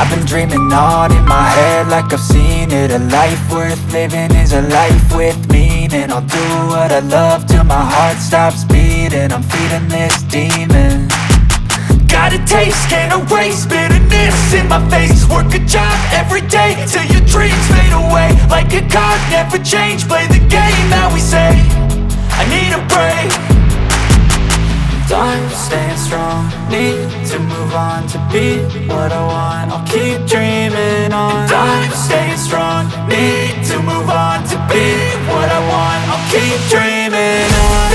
I've been dreaming on in my head like I've seen it. A life worth living is a life with meaning. I'll do what I love till my heart stops beating. I'm feeding this demon. Got a taste, can't erase bitterness in my face. Work a job every day till your dreams fade away. Like a card, never change, play the game that we say. I need a break. I'm staying strong, need to move on to be what I want. I'll keep dreaming on. I'm staying strong, need to move on to be what I want. I'll keep dreaming on.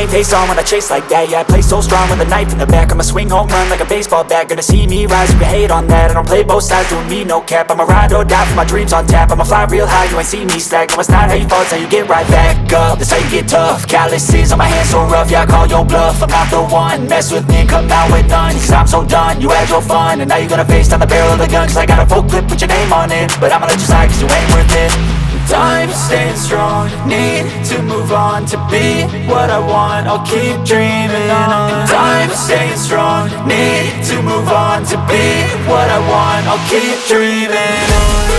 Face on when I chase like that. Yeah, I play so strong with a knife in the back. I'ma swing home run like a baseball bat. Gonna see me rise, you can hate on that. I don't play both sides, doing me no cap. I'ma ride or die for my dreams on tap. I'ma fly real high, you ain't see me slack. No, it's not how you fall, it's how you get right back up. That's how you get tough. Calluses on my hands so rough, yeah, I call your bluff. I'm not the one, mess with me, come out with none. Cause I'm so done, you had your fun. And now you're gonna face down the barrel of the gun. Cause I got a full clip with your name on it. But I'ma let you slide cause you ain't worth it. I'm staying strong, need to move on to be what I want. I'll keep dreaming on. I'm staying strong, need to move on to be what I want. I'll keep dreaming on.